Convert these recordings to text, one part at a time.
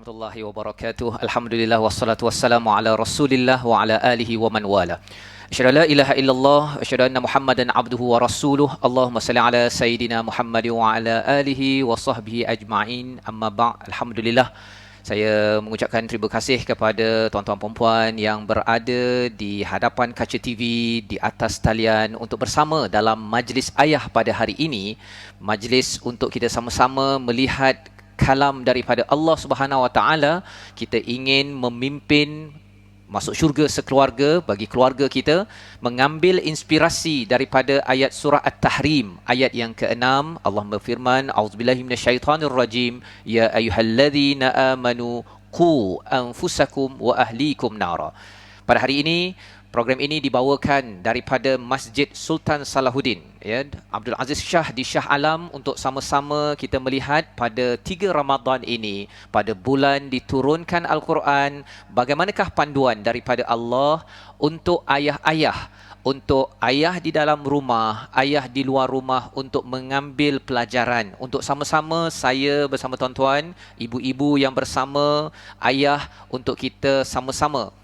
warahmatullahi wabarakatuh. Alhamdulillah wassalatu wassalamu ala Rasulillah wa ala alihi wa man wala. Asyhadu an la ilaha illallah wa asyhadu anna Muhammadan abduhu wa rasuluh. Allahumma salli ala sayidina Muhammad wa ala alihi wa sahbihi ajma'in. Amma ba'. Alhamdulillah. Saya mengucapkan terima kasih kepada tuan-tuan perempuan yang berada di hadapan kaca TV di atas talian untuk bersama dalam majlis ayah pada hari ini. Majlis untuk kita sama-sama melihat kalam daripada Allah Subhanahu Wa Taala. Kita ingin memimpin masuk syurga sekeluarga bagi keluarga kita, mengambil inspirasi daripada ayat surah At-Tahrim ayat yang ke-6. Allah berfirman, a'udzubillahi minasyaitonirrajim, ya ayyuhalladzina amanu qu anfusakum wa ahlikum nara. Pada hari ini program ini dibawakan daripada Masjid Sultan Salahuddin, ya, Abdul Aziz Shah di Shah Alam, untuk sama-sama kita melihat pada 3 Ramadan ini, pada bulan diturunkan Al-Quran, bagaimanakah panduan daripada Allah untuk ayah-ayah, untuk ayah di dalam rumah, ayah di luar rumah, untuk mengambil pelajaran, untuk sama-sama saya bersama tuan-tuan, ibu-ibu yang bersama ayah, untuk kita sama-sama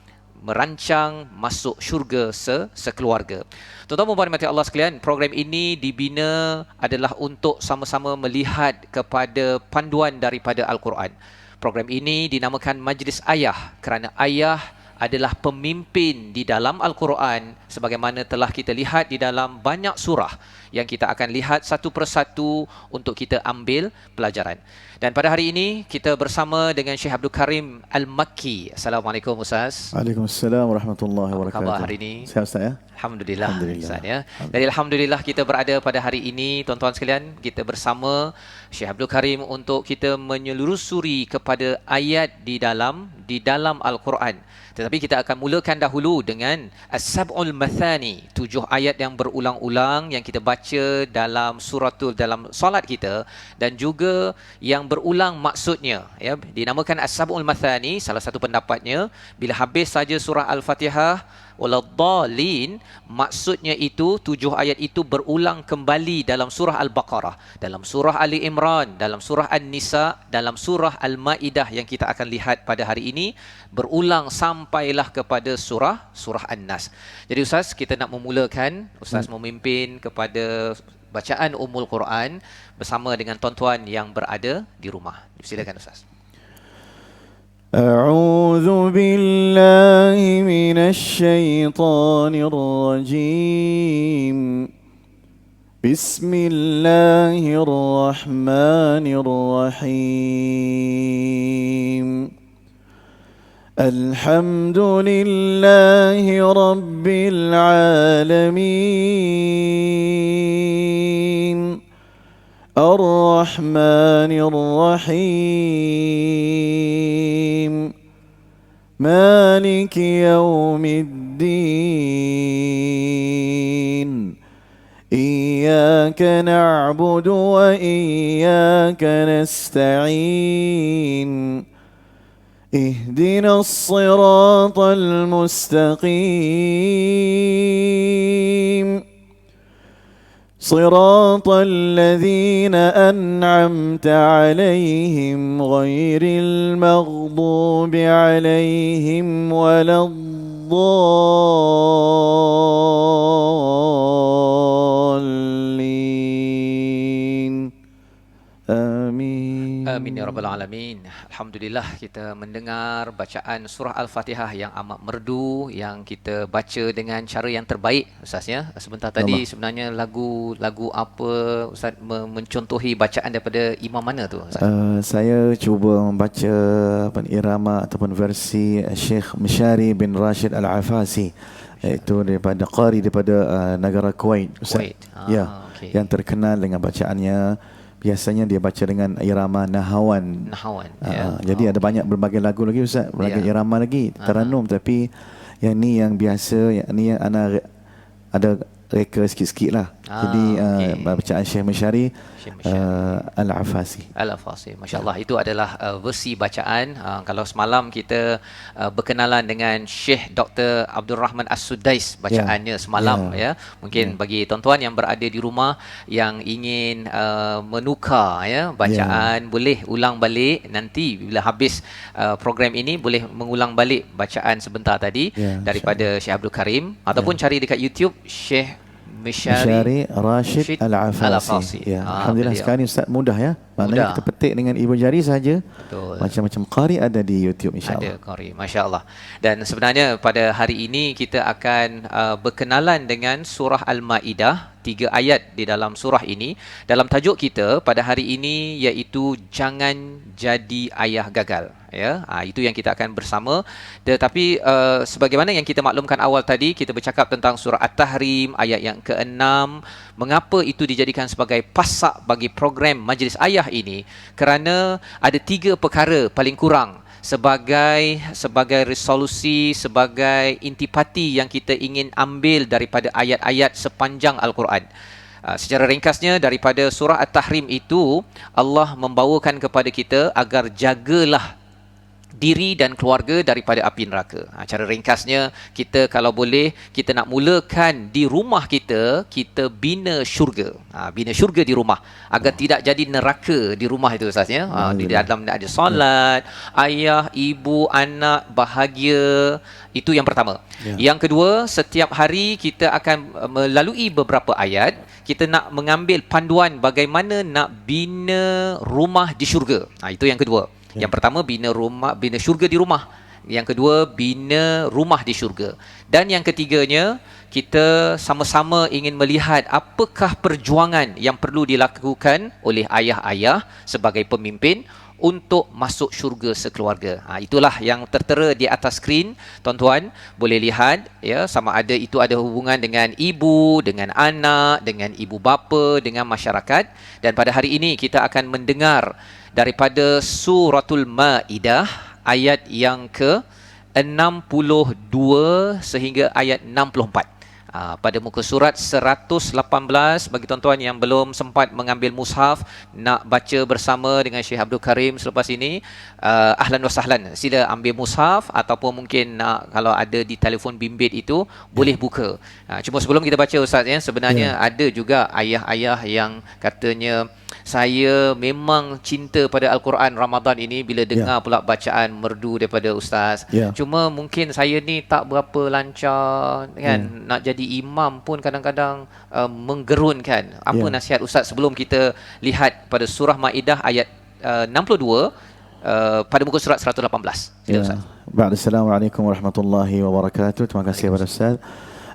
merancang masuk syurga sekeluarga. Tuan-tuan dan puan Allah sekalian, program ini dibina adalah untuk sama-sama melihat kepada panduan daripada Al-Quran. Program ini dinamakan Majlis Ayah kerana ayah adalah pemimpin di dalam Al-Quran, sebagaimana telah kita lihat di dalam banyak surah yang kita akan lihat satu persatu untuk kita ambil pelajaran. Dan pada hari ini kita bersama dengan Syekh Abdul Karim Al-Makki. Assalamualaikum Ustaz. Waalaikumsalam warahmatullahi wabarakatuh. Apa khabar hari ini? Sihat Ustaz ya? Alhamdulillah. Alhamdulillah. Ustaz, ya. Jadi alhamdulillah kita berada pada hari ini, tuan-tuan sekalian, kita bersama Syekh Abdul Karim untuk kita menyelusuri kepada ayat di dalam Al-Quran. Tetapi kita akan mulakan dahulu dengan As-Sab'ul Mathani, 7 ayat yang berulang-ulang yang kita baca dalam dalam solat kita, dan juga yang berulang maksudnya, ya, dinamakan As-Sab'ul Mathani. Salah satu pendapatnya, bila habis saja surah Al-Fatihah waladdallin, maksudnya itu 7 ayat itu berulang kembali dalam surah Al-Baqarah, dalam surah Ali Imran, dalam surah An-Nisa, dalam surah Al-Maidah yang kita akan lihat pada hari ini, berulang sampailah kepada surah An-Nas. Jadi Ustaz, kita nak memulakan, Ustaz memimpin kepada bacaan Ummul Quran bersama dengan tuan-tuan yang berada di rumah. Silakan Ustaz. أعوذ بالله من الشيطان الرجيم بسم الله الرحمن الرحيم الحمد لله رب العالمين الرحمن الرحيم مالك يوم الدين إياك نعبد وإياك نستعين اهدنا الصراط المستقيم صراط الذين أنعمت عليهم غير المغضوب عليهم ولا الضالين آمين. Amin ya rabbal alamin. Alhamdulillah, kita mendengar bacaan surah Al-Fatihah yang amat merdu, yang kita baca dengan cara yang terbaik Ustaz, ya. Sebentar tadi sebenarnya lagu apa Ustaz mencontohi bacaan daripada imam mana tu Ustaz? Saya cuba membaca irama ataupun versi Syekh Mishari bin Rashid Al-Afasi, iaitu daripada qari daripada negara Kuwait Ustaz. Kuwait. Ya, Okay. yang terkenal dengan bacaannya. Biasanya dia baca dengan irama nahawan. Ya. Jadi ada banyak berbagai lagu lagi Ustaz, berbagai irama lagi, taranum, tapi yang ni yang biasa, yang ni yang ana ada reka sikit-sikit lah. Jadi okey. bacaan Syekh Mishari Syekh Misyari Al-Afasi. Al-Fasi. Masya Allah, itu adalah versi bacaan. Kalau semalam kita berkenalan dengan Syekh Dr. Abdul Rahman As-Sudais bacaannya semalam ya. Mungkin bagi tuan-tuan yang berada di rumah yang ingin menukar ya bacaan, boleh ulang balik nanti bila habis program ini, boleh mengulang balik bacaan sebentar tadi daripada Syekh Abdul Karim, ataupun cari dekat YouTube Syekh Mishari Rashid Al-Afasi. Ya, alhamdulillah sekarang ni Ustaz mudah ya. Maknanya kita petik dengan ibu jari saja. Betul. Macam-macam qari ada di YouTube insya-Allah. Ada qari, masya-Allah. Dan sebenarnya pada hari ini kita akan berkenalan dengan surah Al-Maidah, 3 ayat di dalam surah ini. Dalam tajuk kita pada hari ini iaitu jangan jadi ayah gagal. Ya, itu yang kita akan bersama. Tetapi sebagaimana yang kita maklumkan awal tadi, kita bercakap tentang surah At-Tahrim ayat yang ke-6. Mengapa itu dijadikan sebagai pasak bagi program Majlis Ayah ini? Kerana ada 3 perkara paling kurang sebagai resolusi, sebagai intipati yang kita ingin ambil daripada ayat-ayat sepanjang Al-Quran. Secara ringkasnya, daripada surah At-Tahrim itu Allah membawakan kepada kita agar jagalah diri dan keluarga daripada api neraka. Cara ringkasnya, kita kalau boleh, kita nak mulakan di rumah kita, kita bina syurga. Bina syurga di rumah agar tidak jadi neraka di rumah itu Ustaz ya. Di dalam ada solat, ayah, ibu, anak bahagia. Itu yang pertama. Yang kedua, setiap hari kita akan melalui beberapa ayat, kita nak mengambil panduan bagaimana nak bina rumah di syurga. Itu yang kedua. Yang pertama, bina syurga di rumah. Yang kedua, bina rumah di syurga. Dan yang ketiganya, kita sama-sama ingin melihat apakah perjuangan yang perlu dilakukan oleh ayah-ayah sebagai pemimpin untuk masuk syurga sekeluarga. Itulah yang tertera di atas skrin. Tuan-tuan boleh lihat ya, sama ada itu ada hubungan dengan ibu, dengan anak, dengan ibu bapa, dengan masyarakat. Dan pada hari ini kita akan mendengar daripada suratul Maidah ayat yang ke-62 sehingga ayat 64. Pada muka surat 118, bagi tuan-tuan yang belum sempat mengambil mushaf nak baca bersama dengan Syekh Abdul Karim selepas ini, ahlan wa sahlan, sila ambil mushaf, ataupun mungkin kalau ada di telefon bimbit itu boleh buka. Cuma sebelum kita baca Ustaz ya, sebenarnya ada juga ayah-ayah yang katanya, saya memang cinta pada Al-Quran Ramadan ini bila dengar pula bacaan merdu daripada Ustaz. Cuma mungkin saya ni tak berapa lancar kan, nak jadi imam pun kadang-kadang menggerunkan. Apa nasihat Ustaz sebelum kita lihat pada surah Maidah ayat 62 pada muka surat 118. Sila Ustaz. Assalamualaikum warahmatullahi wabarakatuh. Terima kasih kepada Ustaz.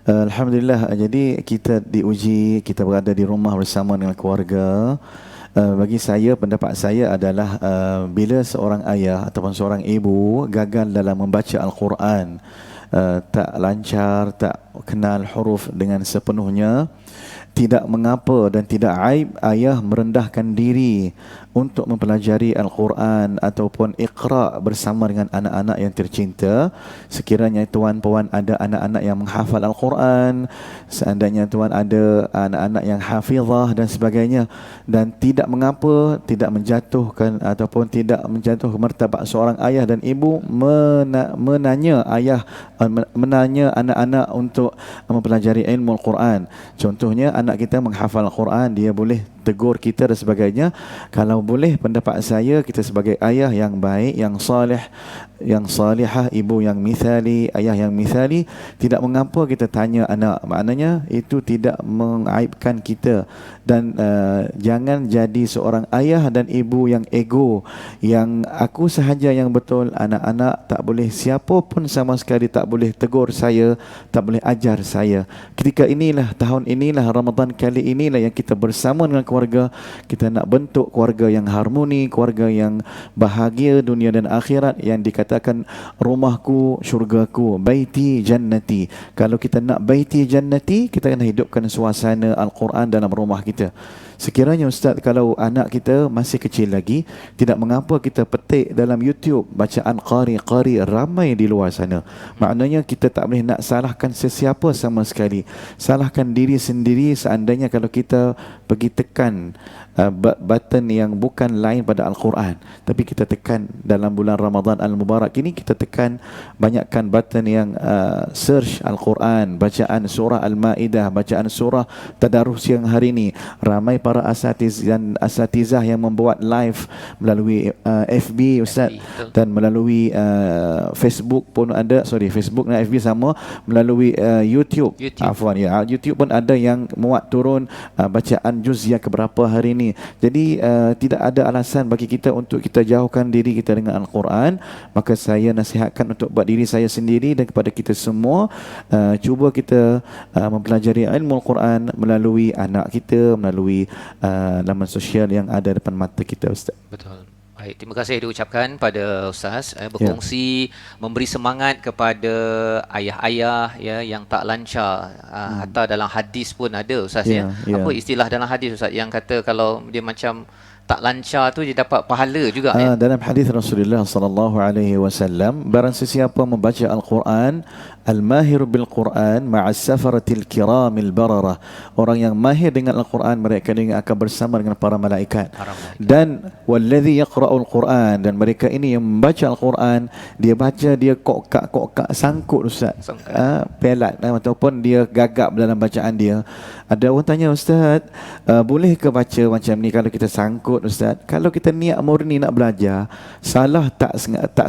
Alhamdulillah, jadi kita diuji, kita berada di rumah bersama dengan keluarga. Bagi saya, pendapat saya adalah bila seorang ayah ataupun seorang ibu gagal dalam membaca Al-Quran, tak lancar, tak kenal huruf dengan sepenuhnya, tidak mengapa dan tidak aib ayah merendahkan diri untuk mempelajari Al-Quran ataupun Iqra bersama dengan anak-anak yang tercinta. Sekiranya tuan puan ada anak-anak yang menghafal Al-Quran, seandainya tuan ada anak-anak yang hafizah dan sebagainya, dan tidak mengapa, tidak menjatuhkan ataupun tidak menjatuh martabat seorang ayah dan ibu menanya anak-anak untuk mempelajari ilmu Al-Quran. Contohnya, anak kita menghafal Al-Quran, dia boleh tegur kita dan sebagainya. Kalau boleh, pendapat saya, kita sebagai ayah yang baik, yang salih, yang salihah, ibu yang mithali, ayah yang mithali, tidak mengapa kita tanya anak. Maknanya itu tidak mengaibkan kita. Dan jangan jadi seorang ayah dan ibu yang ego, yang aku sahaja yang betul, anak-anak tak boleh, siapa pun sama sekali tak boleh tegur saya, tak boleh ajar saya. Ketika inilah, tahun inilah, Ramadan kali inilah yang kita bersama dengan keluarga, kita nak bentuk keluarga yang harmoni, keluarga yang bahagia dunia dan akhirat, yang dikatakan rumahku syurgaku, baiti jannati. Kalau kita nak baiti jannati, kita kena hidupkan suasana Al-Quran dalam rumah kita. Sekiranya Ustaz, kalau anak kita masih kecil lagi, tidak mengapa kita petik dalam YouTube bacaan qari-qari ramai di luar sana. Maknanya kita tak boleh nak salahkan sesiapa sama sekali. Salahkan diri sendiri seandainya kalau kita pergi tekan button yang bukan lain pada Al-Quran, tapi kita tekan dalam bulan Ramadan Al-Mubarak ini, kita tekan banyakkan button yang search Al-Quran, bacaan surah Al-Ma'idah, bacaan surah Tadarus yang hari ini. Ramai para asatiz dan asatizah yang membuat live melalui FB Ustaz, dan melalui Facebook pun ada, Facebook dan FB sama, melalui YouTube. Afwan ya, YouTube pun ada yang muat turun bacaan juz yang keberapa hari ini. Jadi tidak ada alasan bagi kita untuk kita jauhkan diri kita dengan Al-Quran. Maka saya nasihatkan untuk buat diri saya sendiri dan kepada kita semua, cuba kita mempelajari ilmu Al-Quran melalui anak kita, melalui laman sosial yang ada depan mata kita, Ustaz. Betul. Baik, terima kasih diucapkan pada Ustaz berkongsi, memberi semangat kepada ayah-ayah ya yang tak lancar. Hatta dalam hadis pun ada Ustaz apa istilah dalam hadis Ustaz yang kata kalau dia macam tak lancar tu dia dapat pahala juga dalam hadis Rasulullah sallallahu alaihi wasallam, barang sesiapa membaca Al-Quran, al-mahir bil Quran ma'as safaratil kiramil bararah, orang yang mahir dengan Al-Quran mereka akan bersama dengan para malaikat. Dan wallazi yaqra'ul Quran, dan mereka ini yang membaca Al-Quran, dia baca, dia kokak sangkut Ustaz, pelat ataupun dia gagap dalam bacaan dia. Ada orang tanya, Ustaz, boleh ke baca macam ni kalau kita sangkut Ustaz? Kalau kita niat murni nak belajar, salah tak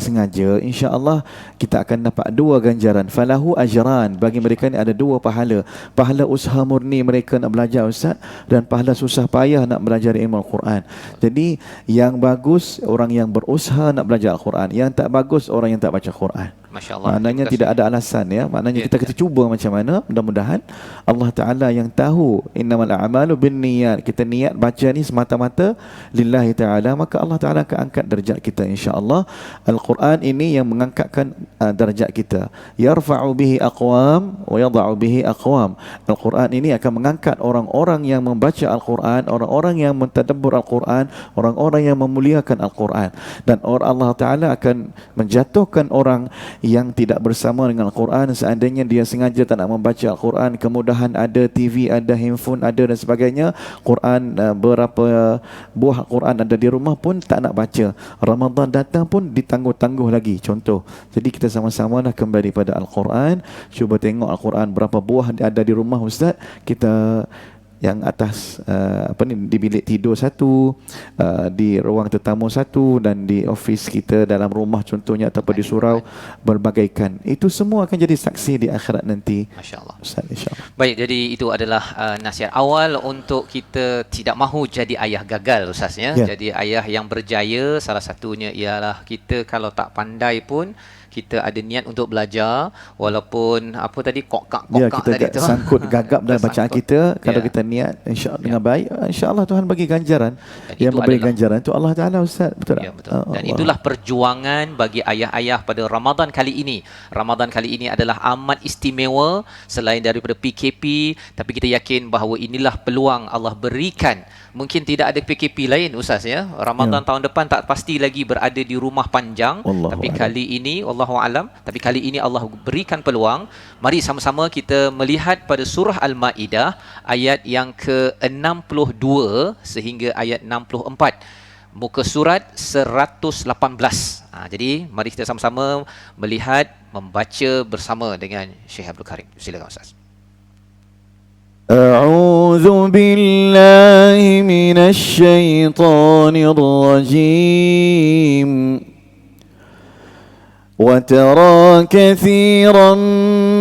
sengaja, insya-Allah kita akan dapat 2 ganjaran. Falahu ajran, bagi mereka ni ada 2 pahala. Pahala usaha murni mereka nak belajar Ustaz, dan pahala susah payah nak belajar ilmu Al-Quran. Jadi yang bagus orang yang berusaha nak belajar Al-Quran, yang tak bagus orang yang tak baca Quran. Masya-Allah. Maknanya tidak ada alasan ya. Maknanya kita cuba macam mana, mudah-mudahan Allah Taala yang tahu, innamal a'malu binniyat, kita niat baca ni semata-mata lillahi taala, maka Allah Taala akan angkat darjat kita insya-Allah. Al-Quran ini yang mengangkatkan darjat kita. Yarfa'u bihi aqwam wa yadh'u bihi aqwam. Al-Quran ini akan mengangkat orang-orang yang membaca Al-Quran, orang-orang yang mentadabbur Al-Quran, orang-orang yang memuliakan Al-Quran, dan Allah Taala akan menjatuhkan orang yang tidak bersama dengan Al-Quran. Seandainya dia sengaja tak nak membaca Al-Quran, kemudahan ada, TV ada, handphone ada dan sebagainya, Quran berapa buah Quran ada di rumah pun tak nak baca, Ramadan datang pun ditangguh-tangguh lagi, contoh. Jadi kita sama-sama nak kembali pada Al-Quran. Cuba tengok Al-Quran berapa buah ada di rumah Ustaz. Kita yang atas di bilik tidur satu, di ruang tetamu satu, dan di office kita dalam rumah contohnya, ataupun di surau berbagaikan. Itu semua akan jadi saksi di akhirat nanti. Masya-Allah. Ustaz, insya-Allah. Baik, jadi itu adalah nasihat awal untuk kita tidak mahu jadi ayah gagal Ustaz ya. Jadi ayah yang berjaya, salah satunya ialah kita kalau tak pandai pun kita ada niat untuk belajar, walaupun apa tadi kokak kita tadi tu sangkut gagap dalam bacaan kita. Kalau kita niat insya-Allah dengan baik, insya-Allah Tuhan bagi ganjaran. Yang memberi ganjaran itu Allah Taala Ustaz, betul tak? Betul. Dan itulah perjuangan bagi ayah-ayah pada Ramadan kali ini. Ramadan kali ini adalah amat istimewa selain daripada PKP, tapi kita yakin bahawa inilah peluang Allah berikan. Mungkin tidak ada PKP lain Ustaz ya. Ramadan tahun depan tak pasti lagi berada di rumah panjang, tapi kali ini wallahu alam, tapi kali ini Allah berikan peluang. Mari sama-sama kita melihat pada surah Al-Ma'idah ayat yang ke-62 sehingga ayat 64. Muka surat 118. Jadi mari kita sama-sama melihat, membaca bersama dengan Syekh Abdul Karim. Silakan Ustaz. أعوذ بالله من الشيطان الرجيم وترى كثيرا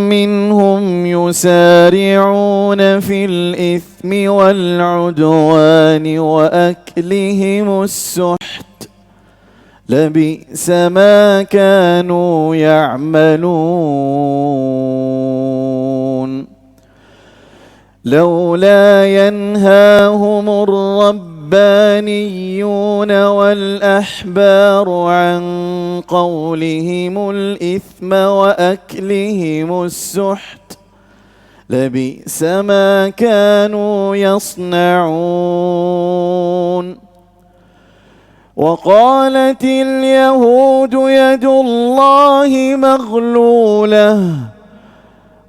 منهم يسارعون في الإثم والعدوان وأكلهم السحت لبئس ما كانوا يعملون لولا ينهاهم الربانيون والأحبار عن قولهم الإثم وأكلهم السحت لبئس ما كانوا يصنعون وقالت اليهود يد الله مغلولة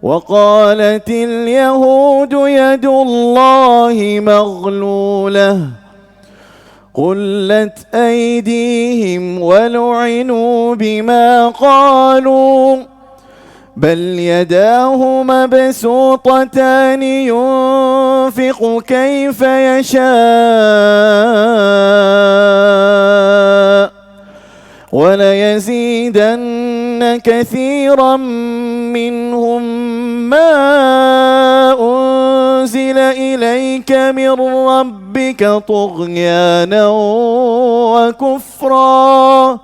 وقالت اليهود يد الله مغلولة قلت أيديهم ولعنوا بما قالوا بل يداه مبسوطتان ينفق كيف يشاء وليزيدن كثيرا منهم ما أنزل إليك من ربك طغيانا وكفرا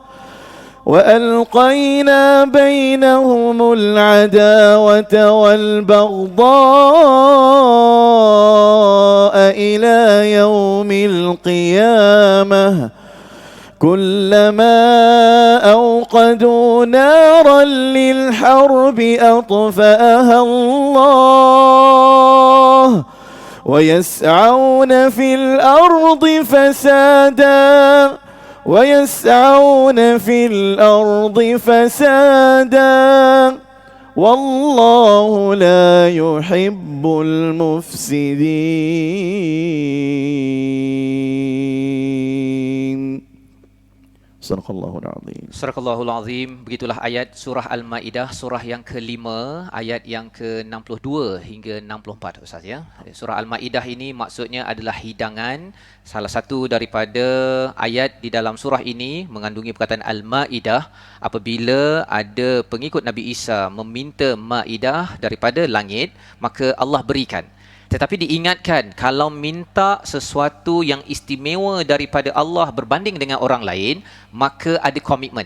وألقينا بينهم العداوة والبغضاء إلى يوم القيامة كلما أوقدوا نارا للحرب أطفأها الله ويسعون في الأرض فسادا والله لا يحب المفسدين. Sadaqallahul Azim. Sadaqallahul Azim. Begitulah ayat surah Al-Maidah, surah yang kelima, ayat yang ke-62 hingga 64 Ustaz ya. Surah Al-Maidah ini maksudnya adalah hidangan. Salah satu daripada ayat di dalam surah ini mengandungi perkataan Al-Maidah apabila ada pengikut Nabi Isa meminta maidah daripada langit, maka Allah berikan. Tetapi diingatkan, kalau minta sesuatu yang istimewa daripada Allah berbanding dengan orang lain, maka ada komitmen.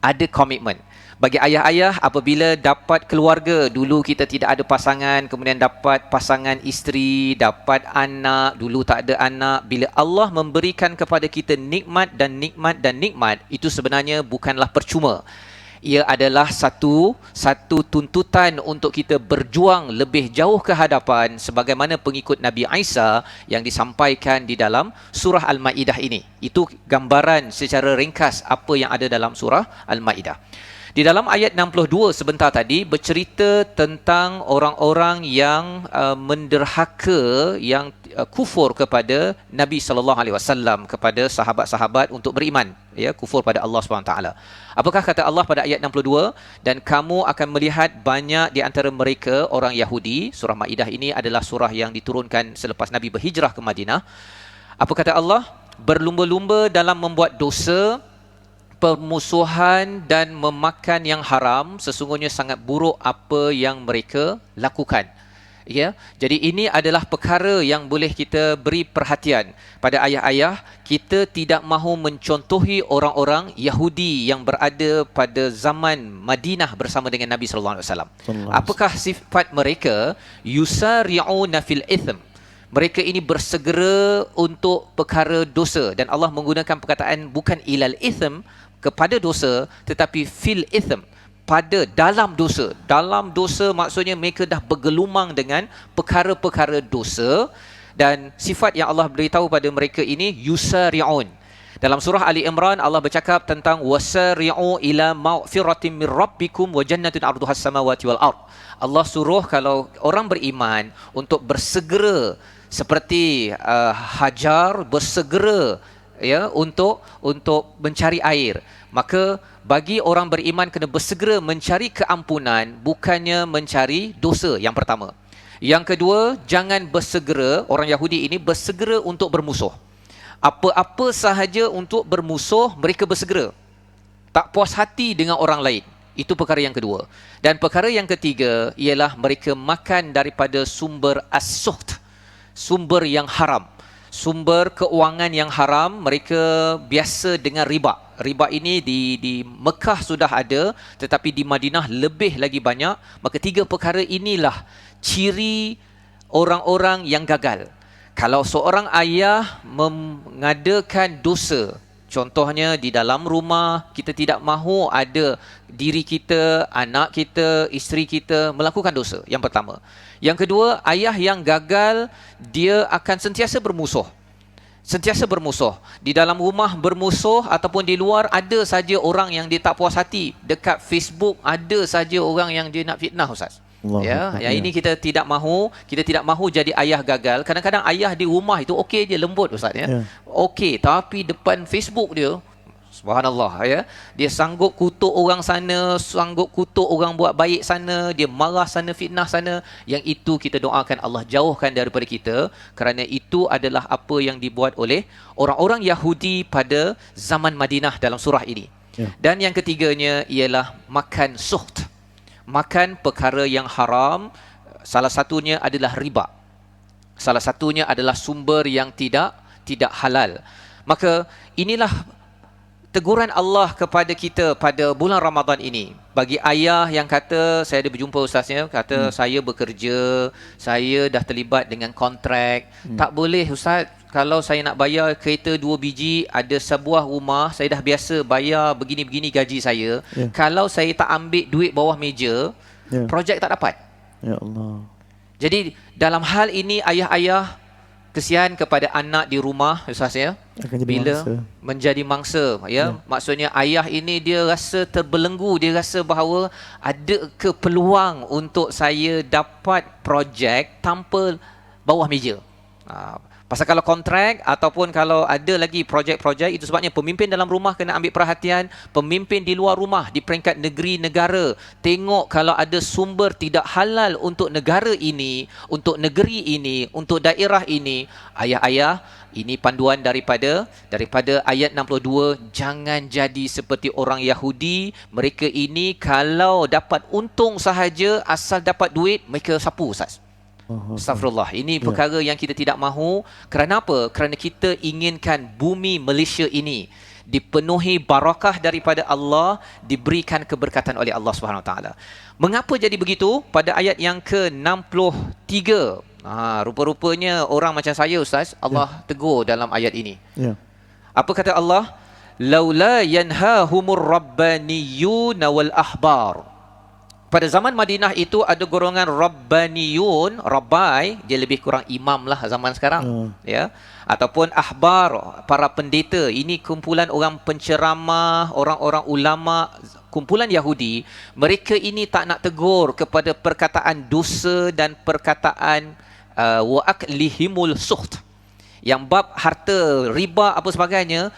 Ada komitmen. Bagi ayah-ayah, apabila dapat keluarga, dulu kita tidak ada pasangan, kemudian dapat pasangan isteri, dapat anak, dulu tak ada anak. Bila Allah memberikan kepada kita nikmat dan nikmat dan nikmat, itu sebenarnya bukanlah percuma. Ia adalah satu tuntutan untuk kita berjuang lebih jauh ke hadapan sebagaimana pengikut Nabi Isa yang disampaikan di dalam surah Al-Maidah ini. Itu gambaran secara ringkas apa yang ada dalam surah Al-Maidah. Di dalam ayat 62 sebentar tadi bercerita tentang orang-orang yang menderhaka, yang kufur kepada Nabi SAW, kepada sahabat-sahabat untuk beriman, ya, kufur pada Allah SWT. Apakah kata Allah pada ayat 62? Dan kamu akan melihat banyak di antara mereka orang Yahudi. Surah Maidah ini adalah surah yang diturunkan selepas Nabi berhijrah ke Madinah. Apa kata Allah? Berlumba-lumba dalam membuat dosa, permusuhan dan memakan yang haram. Sesungguhnya sangat buruk apa yang mereka lakukan. Ya, jadi ini adalah perkara yang boleh kita beri perhatian pada ayah-ayah. Kita tidak mahu mencontohi orang-orang Yahudi yang berada pada zaman Madinah bersama dengan Nabi sallallahu alaihi wasallam. Apakah sifat mereka? Yusari'una fil ithm. Mereka ini bersegera untuk perkara dosa, dan Allah menggunakan perkataan bukan ilal ithm, kepada dosa, tetapi fil ithm, pada dalam dosa. Dalam dosa maksudnya mereka dah bergelumang dengan perkara-perkara dosa, dan sifat yang Allah beritahu pada mereka ini yusari'un. Dalam surah Ali Imran Allah bercakap tentang wasari'u ila maghfiratin min rabbikum wa jannatin 'arduhas samawati wal ard. Allah suruh kalau orang beriman untuk bersegera seperti Hajar bersegera, ya, untuk mencari air. Maka bagi orang beriman kena bersegera mencari keampunan, bukannya mencari dosa. Yang pertama. Yang kedua, jangan bersegera. Orang Yahudi ini bersegera untuk bermusuh. Apa-apa sahaja untuk bermusuh, mereka bersegera. Tak puas hati dengan orang lain. Itu perkara yang kedua. Dan perkara yang ketiga ialah mereka makan daripada sumber as-suht, sumber yang haram, sumber keuangan yang haram. Mereka biasa dengan riba. Riba ini di Mekah sudah ada, tetapi di Madinah lebih lagi banyak. Maka tiga perkara inilah ciri orang-orang yang gagal. Kalau seorang ayah mengadakan dosa, Contohnya di dalam rumah kita tidak mahu ada diri kita, anak kita, isteri kita melakukan dosa. Yang pertama. Yang kedua, ayah yang gagal dia akan sentiasa bermusuh. Sentiasa bermusuh. Di dalam rumah bermusuh ataupun di luar ada saja orang yang dia tak puas hati. Dekat Facebook ada saja orang yang dia nak fitnah, Ustaz. Yang ini kita tidak mahu jadi ayah gagal. Kadang-kadang ayah di rumah itu okey je, lembut, Ustaz okey, tapi depan Facebook dia, subhanallah, dia sanggup kutuk orang sana, sanggup kutuk orang buat baik sana, dia marah sana, fitnah sana. Yang itu kita doakan Allah jauhkan daripada kita, kerana itu adalah apa yang dibuat oleh orang-orang Yahudi pada zaman Madinah dalam surah ini. Dan yang ketiganya ialah makan suht, makan perkara yang haram. Salah satunya adalah riba. Salah satunya adalah sumber yang tidak halal. Maka inilah teguran Allah kepada kita pada bulan Ramadan ini. Bagi ayah yang kata, saya ada berjumpa ustaznya, kata saya bekerja, saya dah terlibat dengan kontrak. Tak boleh ustaz, kalau saya nak bayar kereta 2 biji, ada sebuah rumah, saya dah biasa bayar begini-begini gaji saya. Kalau saya tak ambil duit bawah meja, projek tak dapat. Ya Allah. Jadi dalam hal ini ayah-ayah kesian kepada anak di rumah, ustaz bila menjadi mangsa, maksudnya ayah ini dia rasa terbelenggu, dia rasa bahawa ada ke peluang untuk saya dapat projek tanpa bawah meja. Pasal kalau kontrak ataupun kalau ada lagi projek-projek, itu sebabnya pemimpin dalam rumah kena ambil perhatian, pemimpin di luar rumah di peringkat negeri, negara, tengok kalau ada sumber tidak halal untuk negara ini, untuk negeri ini, untuk daerah ini. Ayah-ayah, ini panduan daripada ayat 62, jangan jadi seperti orang Yahudi. Mereka ini kalau dapat untung sahaja, asal dapat duit, mereka sapu, Ustaz. Astagfirullah. Ini perkara yang kita tidak mahu. Kerana apa? Kerana kita inginkan bumi Malaysia ini dipenuhi barakah daripada Allah, diberikan keberkatan oleh Allah Subhanahu Wa Taala. Mengapa jadi begitu? Pada ayat yang ke-63, rupa-rupanya orang macam saya, Ustaz, Allah tegur dalam ayat ini. Apa kata Allah? Laula yanhahumur rabbaniyun wal ahbar. Pada zaman Madinah itu ada golongan Rabbaniyun, Rabbai, dia lebih kurang imam lah zaman sekarang, ataupun ahbar, para pendeta. Ini kumpulan orang penceramah, orang-orang ulama, kumpulan Yahudi. Mereka ini tak nak tegur kepada perkataan dosa dan perkataan wa aklihimul suht, yang bab harta, riba apa sebagainya.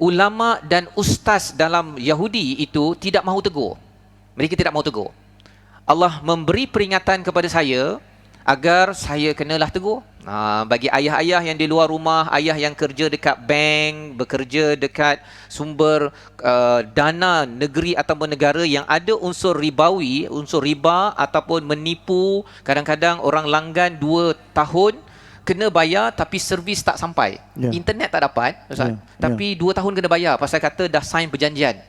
Ulama dan ustaz dalam Yahudi itu tidak mahu tegur. Mereka tidak mahu tegur. Allah memberi peringatan kepada saya agar saya kenalah tegur. Bagi ayah-ayah yang di luar rumah, ayah yang kerja dekat bank, bekerja dekat sumber dana negeri ataupun negara yang ada unsur ribawi, unsur riba ataupun menipu. Kadang-kadang orang langgan 2 tahun kena bayar tapi servis tak sampai. Internet tak dapat, Ustaz. Tapi 2 tahun kena bayar pasal kata dah sign perjanjian.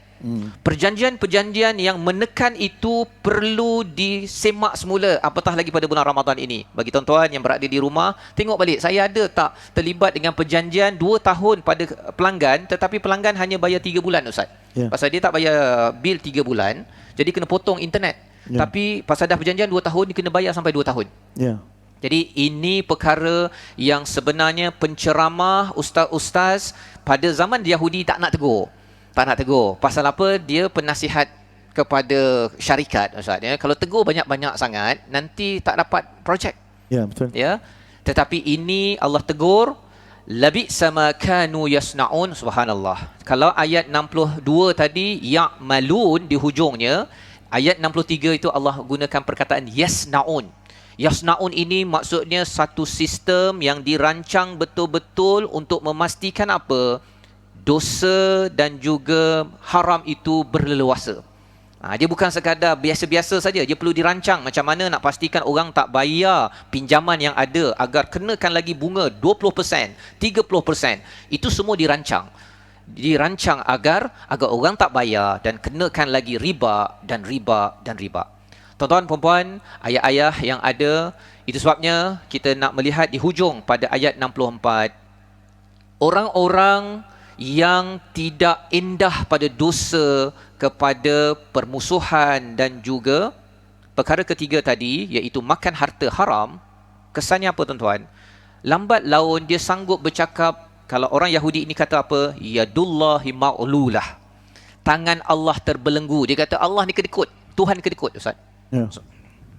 Perjanjian-perjanjian yang menekan itu perlu disemak semula, apatah lagi pada bulan Ramadan ini. Bagi tuan-tuan yang berada di rumah, tengok balik, saya ada tak terlibat dengan perjanjian 2 tahun pada pelanggan, tetapi pelanggan hanya bayar 3 bulan, Ustaz. Pasal dia tak bayar bil 3 bulan, jadi kena potong internet. Tapi pasal dah perjanjian 2 tahun, dia kena bayar sampai 2 tahun. Jadi ini perkara yang sebenarnya penceramah, ustaz-ustaz pada zaman Yahudi tak nak tegur. Tak nak tegur. Pasal apa? Dia penasihat kepada syarikat, Ustaz. Kalau tegur banyak-banyak sangat, nanti tak dapat projek. Betul. Tetapi ini Allah tegur, labi sama kanu yasnaun, subhanallah. Kalau ayat 62 tadi ya'malun di hujungnya, ayat 63 itu Allah gunakan perkataan yasnaun. Yasnaun ini maksudnya satu sistem yang dirancang betul-betul untuk memastikan apa? Dosa dan juga haram itu berleluasa. Dia bukan sekadar biasa-biasa saja. Dia perlu dirancang macam mana nak pastikan orang tak bayar pinjaman yang ada agar kenakan lagi bunga 20%, 30%. Itu semua dirancang. Dirancang agar orang tak bayar dan kenakan lagi riba dan riba dan riba. Tuan-tuan, puan-puan, ayah-ayah yang ada, itu sebabnya kita nak melihat di hujung pada ayat 64. Orang-orang yang tidak indah pada dosa, kepada permusuhan dan juga perkara ketiga tadi iaitu makan harta haram, kesannya apa tuan-tuan? Lambat laun dia sanggup bercakap, kalau orang Yahudi ini kata apa? Yadullahi ma'lulah. Tangan Allah terbelenggu. Dia kata Allah ni kedekut, Tuhan kedekut, Ustaz. Ya.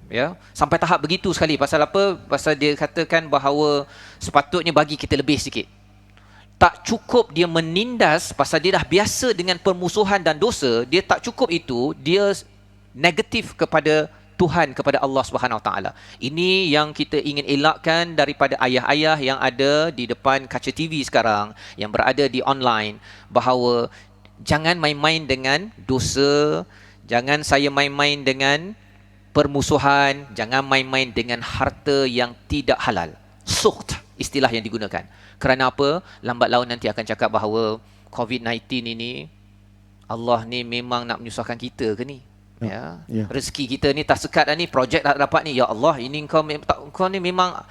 Ya, sampai tahap begitu sekali. Pasal apa? Pasal dia katakan bahawa sepatutnya bagi kita lebih sikit. Tak cukup dia menindas, pasal dia dah biasa dengan permusuhan dan dosa, dia tak cukup itu, dia negatif kepada Tuhan, kepada Allah Subhanahu Wa Taala. Ini yang kita ingin elakkan daripada ayah-ayah yang ada di depan kaca TV sekarang, yang berada di online, bahawa jangan main-main dengan dosa, jangan saya main-main dengan permusuhan, jangan main-main dengan harta yang tidak halal. Sukht istilah yang digunakan. Kerana apa? Lambat laun nanti akan cakap bahawa COVID-19 ini, Allah ni memang nak menyusahkan kita ke ni? Ya. Rezeki kita ni tak sekat dah ni, projek tak dapat ni. Ya Allah, ini kau ni memang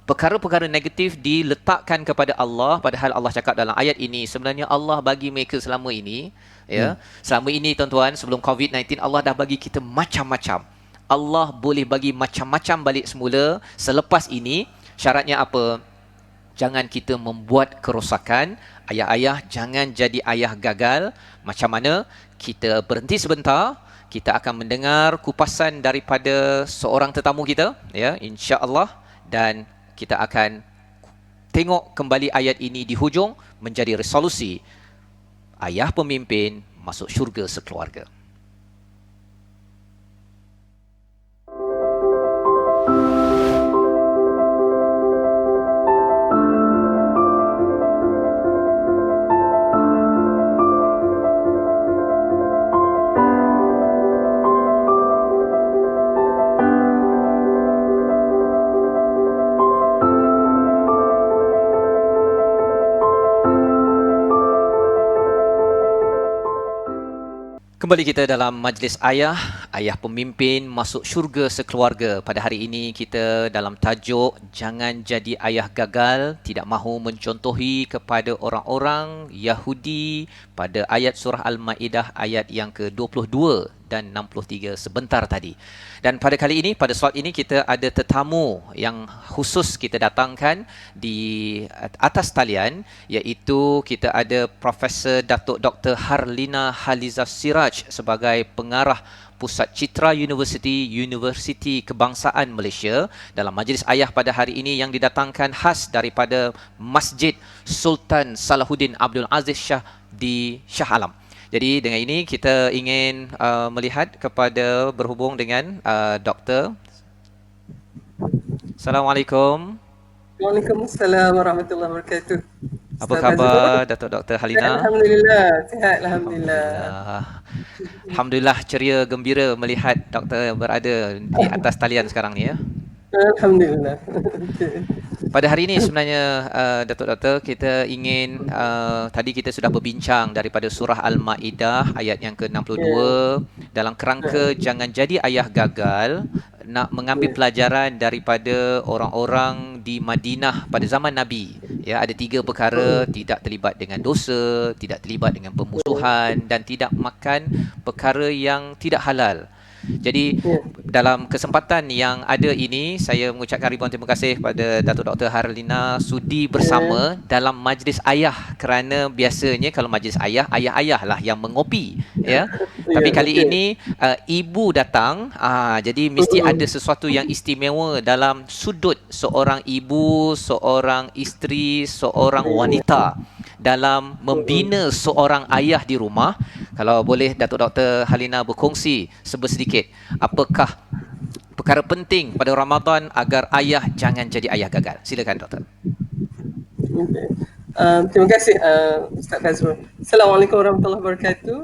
perkara-perkara negatif diletakkan kepada Allah, padahal Allah cakap dalam ayat ini sebenarnya Allah bagi mereka selama ini, ya. Selama ini tuan-tuan, sebelum COVID-19 Allah dah bagi kita macam-macam. Allah boleh bagi macam-macam balik semula. Selepas ini syaratnya apa? Jangan kita membuat kerosakan. Ayah-ayah jangan jadi ayah gagal. Macam mana? Kita berhenti sebentar. Kita akan mendengar kupasan daripada seorang tetamu kita, ya, insya-Allah, dan kita akan tengok kembali ayat ini di hujung menjadi resolusi ayah pemimpin masuk syurga sekeluarga. Kembali kita dalam majlis ayah, ayah pemimpin masuk syurga sekeluarga. Pada hari ini kita dalam tajuk jangan jadi ayah gagal, tidak mahu mencontohi kepada orang-orang Yahudi pada ayat surah Al-Maidah ayat yang ke-22 dan 63 sebentar tadi. Dan pada kali ini, pada slot ini kita ada tetamu yang khusus kita datangkan di atas talian, iaitu kita ada Profesor Datuk Dr. Harlina Halizah Siraj sebagai pengarah Pusat Citra University, Universiti Kebangsaan Malaysia, dalam majlis ayah pada hari ini yang didatangkan khas daripada Masjid Sultan Salahuddin Abdul Aziz Shah di Shah Alam. Jadi dengan ini kita ingin melihat kepada berhubung dengan Doktor. Assalamualaikum. Waalaikumsalam warahmatullahi wabarakatuh. Apa khabar Datuk Dr. Halina? Alhamdulillah, sihat alhamdulillah. Alhamdulillah, ceria gembira melihat doktor berada di atas talian sekarang ni, ya. Alhamdulillah. Pada hari ini sebenarnya Datuk Doktor, kita ingin tadi kita sudah berbincang daripada surah Al-Maidah ayat yang ke-62 dalam kerangka jangan jadi ayah gagal, nak mengambil pelajaran daripada orang-orang di Madinah pada zaman Nabi. Ya, ada 3 perkara: tidak terlibat dengan dosa, tidak terlibat dengan permusuhan, dan tidak makan perkara yang tidak halal. Jadi dalam kesempatan yang ada ini, saya mengucapkan ribuan terima kasih kepada Datuk Dr. Harlina sudi bersama dalam majlis ayah, kerana biasanya kalau majlis ayah, ayah-ayah lah yang mengopi, ya. Tapi kali ini ibu datang, jadi mesti ada sesuatu yang istimewa dalam sudut seorang ibu, seorang isteri, seorang wanita dalam membina seorang ayah di rumah. Kalau boleh Datuk Dr. Halina berkongsi sedikit, apakah perkara penting pada Ramadan agar ayah jangan jadi ayah gagal? Silakan Doktor. Okay. Terima kasih Ustaz Fazrul. Assalamualaikum warahmatullahi wabarakatuh.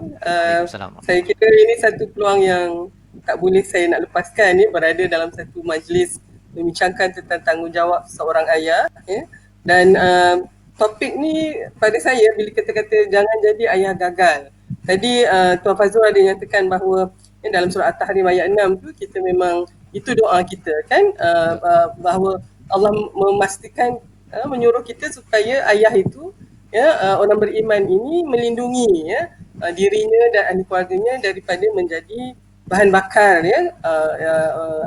Saya kira ini satu peluang yang tak boleh saya nak lepaskan, ya, berada dalam satu majlis membincangkan tentang tanggungjawab seorang ayah, ya. Dan topik ni pada saya bila kita kata jangan jadi ayah gagal. Tadi Tuan Fazrul ada nyatakan bahawa dalam surah At-Tahrim ayat 6 tu kita memang itu doa kita kan, bahawa Allah memastikan menyuruh kita supaya ayah itu orang beriman ini melindungi dirinya dan ahli keluarganya daripada menjadi bahan bakar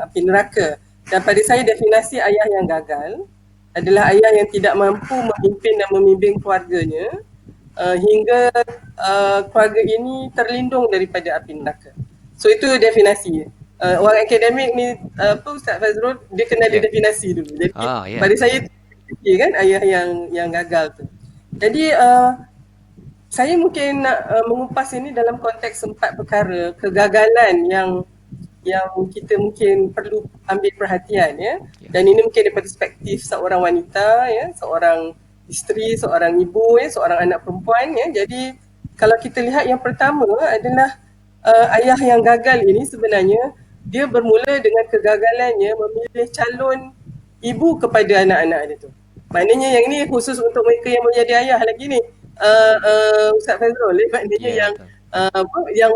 api neraka. Dan pada saya definisi ayah yang gagal adalah ayah yang tidak mampu memimpin dan membimbing keluarganya hingga keluarga ini terlindung daripada api neraka. So itu definisi. Orang akademik ni Ustaz Fazrul dia kena ada definisi dulu. Jadi pada saya kan ayah yang gagal tu. Jadi saya mungkin nak mengupas ini dalam konteks 4 perkara kegagalan yang kita mungkin perlu ambil perhatian dan ini mungkin dari perspektif seorang wanita seorang isteri, seorang ibu seorang anak perempuan Jadi kalau kita lihat yang pertama adalah ayah yang gagal ini sebenarnya dia bermula dengan kegagalannya memilih calon ibu kepada anak-anak dia tu. Maknanya yang ini khusus untuk mereka yang menjadi ayah lagi ni. Ustaz Fazrul maknanya yang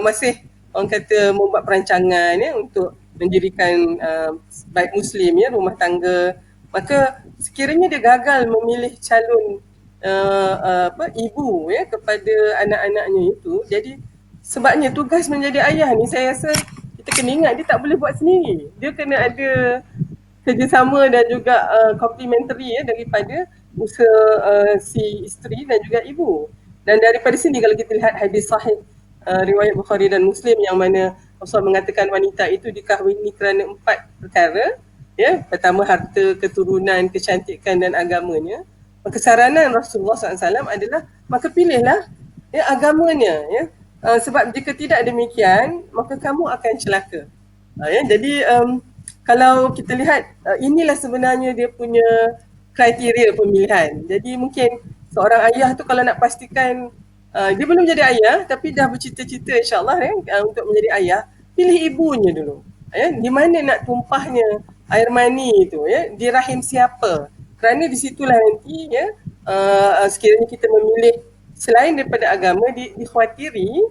masih orang kata membuat perancangan untuk mendirikan baik Muslim rumah tangga, maka sekiranya dia gagal memilih calon ibu kepada anak-anaknya itu, jadi sebabnya tugas menjadi ayah ni saya rasa kita kena ingat dia tak boleh buat sendiri. Dia kena ada kerjasama dan juga complementary daripada usaha si isteri dan juga ibu. Dan daripada sini kalau kita lihat hadis sahih riwayat Bukhari dan Muslim yang mana Rasulullah mengatakan wanita itu dikahwini kerana 4 perkara. Pertama harta, keturunan, kecantikan dan agamanya. Maka saranan Rasulullah SAW adalah maka pilihlah agamanya sebab jika tidak demikian maka kamu akan celaka. Jadi kalau kita lihat inilah sebenarnya dia punya kriteria pemilihan. Jadi mungkin seorang ayah tu kalau nak pastikan dia belum jadi ayah tapi dah bercita-cita insyaAllah untuk menjadi ayah, pilih ibunya dulu. Di mana nak tumpahnya air mani itu di rahim siapa. Kerana di situlah nanti sekiranya kita memilih selain daripada agama dikhawatiri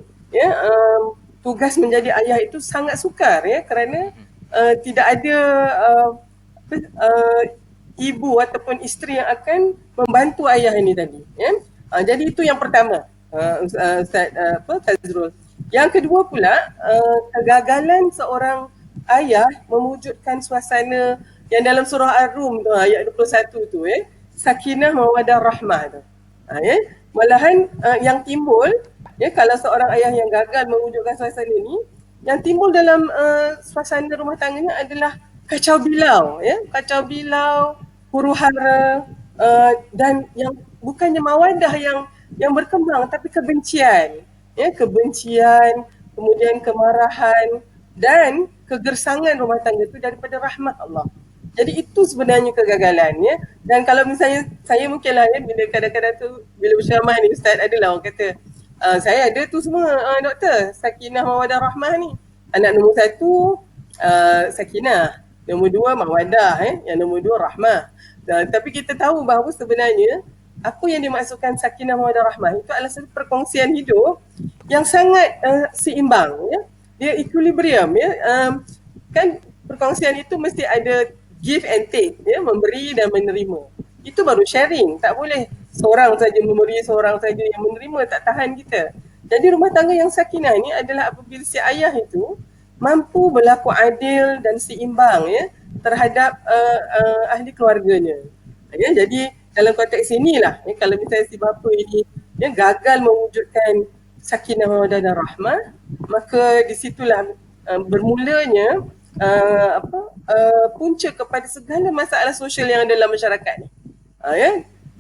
tugas menjadi ayah itu sangat sukar kerana tidak ada ibu ataupun isteri yang akan membantu ayah ini tadi. Jadi itu yang pertama, Ustaz Fazrul. Yang kedua pula, kegagalan seorang ayah mewujudkan suasana yang dalam surah Ar-Rum tu, ayat 21 tu, sakinah mawadah rahmah tu. Malahan yang timbul, kalau seorang ayah yang gagal mewujudkan suasana ni, yang timbul dalam suasana rumah tangganya adalah kacau bilau, kacau bilau, huru-hara dan yang bukannya mawadah yang berkembang tapi kebencian, kebencian, kemudian kemarahan dan kegersangan rumah tangga itu daripada rahmat Allah. Jadi itu sebenarnya kegagalan Dan kalau misalnya saya mungkinlah bila kadang-kadang tu bila berceramah ni Ustaz adalah orang kata saya ada tu semua doktor, sakinah mawadah rahmah ni. Anak nombor 1 sakinah, nombor 2 mawadah, yang nombor 2 rahmah. Tapi kita tahu bahawa sebenarnya apa yang dimaksudkan sakinah mawadah rahmah itu adalah satu perkongsian hidup yang sangat seimbang dia equilibrium kan perkongsian itu mesti ada give and take memberi dan menerima. Itu baru sharing. Tak boleh seorang saja memberi, seorang saja yang menerima, tak tahan kita. Jadi rumah tangga yang sakinah ni adalah apabila si ayah itu mampu berlaku adil dan seimbang terhadap ahli keluarganya. Jadi dalam konteks inilah kalau misalnya si bapa ini gagal mewujudkan sakinah mawaddah dan rahmah, maka di situlah bermulanya punca kepada segala masalah sosial yang ada dalam masyarakat ni.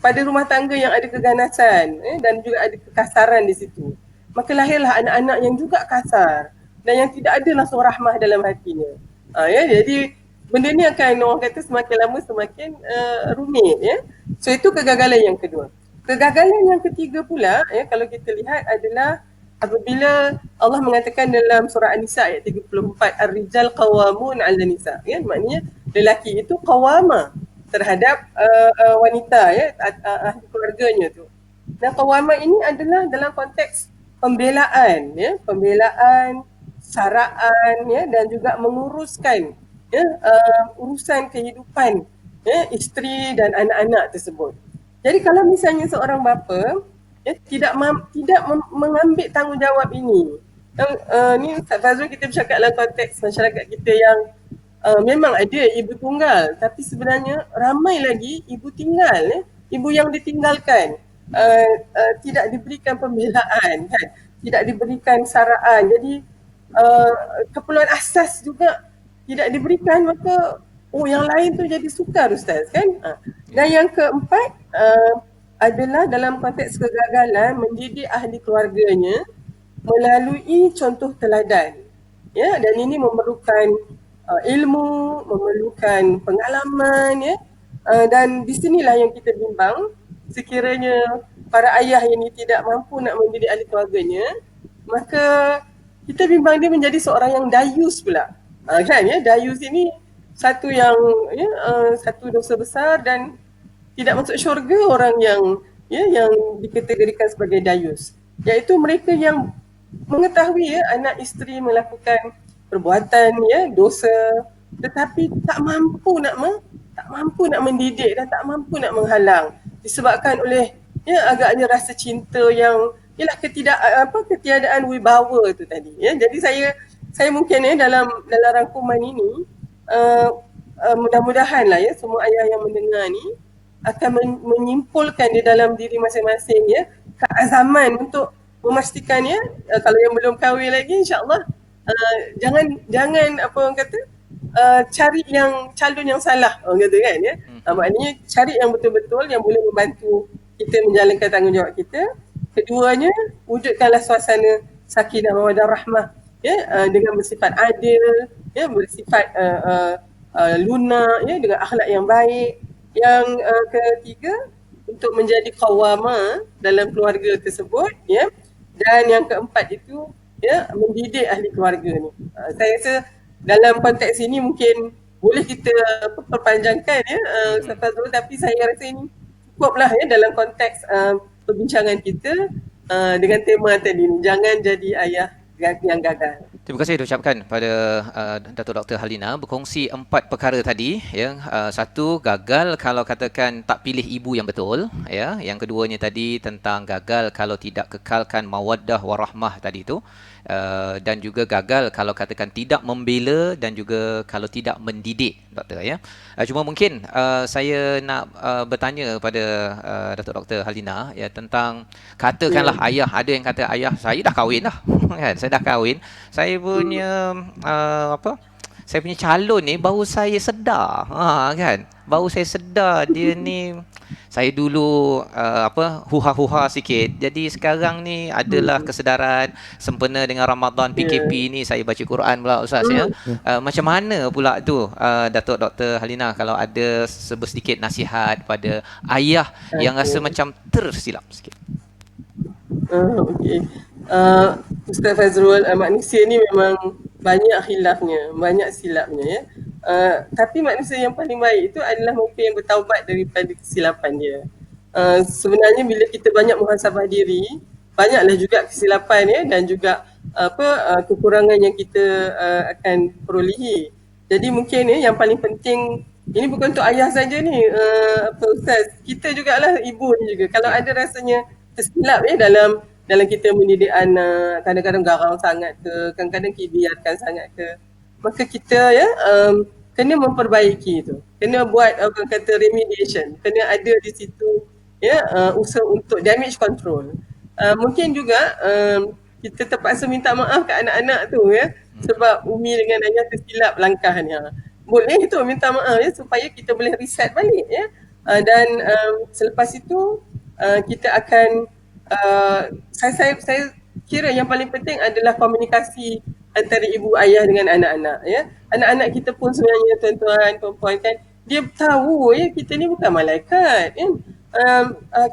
Pada rumah tangga yang ada keganasan dan juga ada kekasaran di situ, maka lahirlah anak-anak yang juga kasar dan yang tidak ada langsung rahmah dalam hatinya. Jadi benda ni akan orang kata semakin lama semakin rumit So itu kegagalan yang kedua. Kegagalan yang ketiga pula kalau kita lihat adalah apabila Allah mengatakan dalam surah An-Nisa ayat 34, ar-rijal qawamun 'ala nisa, maknanya lelaki itu qawama terhadap wanita ahli keluarganya tu. Dan qawama ini adalah dalam konteks pembelaan pembelaan, saraan dan juga menguruskan urusan kehidupan isteri dan anak-anak tersebut. Jadi kalau misalnya seorang bapa tidak mengambil tanggungjawab ini. Ni Ustaz Fazrul, kita bercakap dalam konteks masyarakat kita yang memang ada ibu tunggal, tapi sebenarnya ramai lagi ibu tinggal, ibu yang ditinggalkan, tidak diberikan pembelaan, kan? Tidak diberikan saraan. Jadi keperluan asas juga tidak diberikan, maka yang lain tu jadi sukar, Ustaz, kan? Dan yang keempat adalah dalam konteks kegagalan mendidik ahli keluarganya melalui contoh teladan. Ya, dan ini memerlukan ilmu, memerlukan pengalaman, ya. Dan di sinilah yang kita bimbang, sekiranya para ayah ini tidak mampu nak mendidik ahli keluarganya, maka kita bimbang dia menjadi seorang yang dayus pula. Kan, ya, dayus ini satu yang satu dosa besar dan tidak masuk syurga orang yang dikategorikan sebagai dayus, iaitu mereka yang mengetahui anak isteri melakukan perbuatan dosa, tetapi tak mampu nak mendidik dan tak mampu nak menghalang, disebabkan oleh agaknya rasa cinta yang ialah ketiadaan wibawa tu tadi. Jadi saya mungkin dalam rangkuman ini mudah-mudahanlah semua ayah yang mendengar ni akan menyimpulkan di dalam diri masing-masing keazaman untuk memastikan kalau yang belum kahwin lagi, insya-Allah jangan apa orang kata cari yang calon yang salah, orang kata kan, maknanya cari yang betul-betul yang boleh membantu kita menjalankan tanggungjawab kita. Keduanya, wujudkanlah suasana sakinah mawaddah rahmah dengan bersifat adil, bersifat lunak, dengan akhlak yang baik. Yang ketiga, untuk menjadi qawwamah dalam keluarga tersebut, dan yang keempat itu mendidik ahli keluarga ni. Saya rasa dalam konteks ini mungkin boleh kita perpanjangkan Ustaz Fazrul, tapi saya rasa ini cukuplah dalam konteks perbincangan kita dengan tema tadi ni, jangan jadi ayah yang gagal. Terima kasih diucapkan pada Datuk Dr. Halina berkongsi 4 perkara tadi. Satu, gagal kalau katakan tak pilih ibu yang betul. Yang keduanya tadi tentang gagal kalau tidak kekalkan mawaddah warahmah tadi tu. Dan juga gagal kalau katakan tidak membela dan juga kalau tidak mendidik, Doktor. Cuma mungkin saya nak bertanya pada Datuk Dr. Halina tentang katakanlah ayah, ada yang kata ayah saya dah kahwin dah. Kan, saya dah kahwin, saya punya saya punya calon ni baru saya sedar, kan, baru saya sedar dia ni saya dulu huha-huha sikit, jadi sekarang ni adalah kesedaran sempena dengan Ramadan PKP ni saya baca Quran pula, Ustaz. Macam mana pula tu Datuk Dr. Halina, kalau ada sedikit nasihat pada ayah yang rasa macam tersilap sikit? Okey. Ustaz Fazrul, manusia ni memang banyak khilafnya, banyak silapnya, tapi manusia yang paling baik itu adalah mereka yang bertaubat daripada kesilapan dia. Sebenarnya bila kita banyak muhasabah diri, banyaklah juga kesilapan dan juga kekurangan yang kita akan perolehi. Jadi mungkin yang paling penting, ini bukan untuk ayah saja ni, Ustaz, kita jugalah ibu ni juga. Kalau ada rasanya tersilap dalam kita mendidik anak, kadang-kadang garang sangat ke, kadang-kadang biarkan sangat ke, maka kita kena memperbaiki tu, kena buat orang kata remediation, kena ada di situ usaha untuk damage control. Mungkin juga kita terpaksa minta maaf ke anak-anak tu sebab Umi dengan ayah tersilap langkahnya. Boleh tu minta maaf supaya kita boleh reset balik dan selepas itu kita akan saya kira yang paling penting adalah komunikasi antara ibu ayah dengan anak-anak. Anak-anak kita pun sebenarnya, tuan-tuan, puan-puan, kan, dia tahu kita ni bukan malaikat,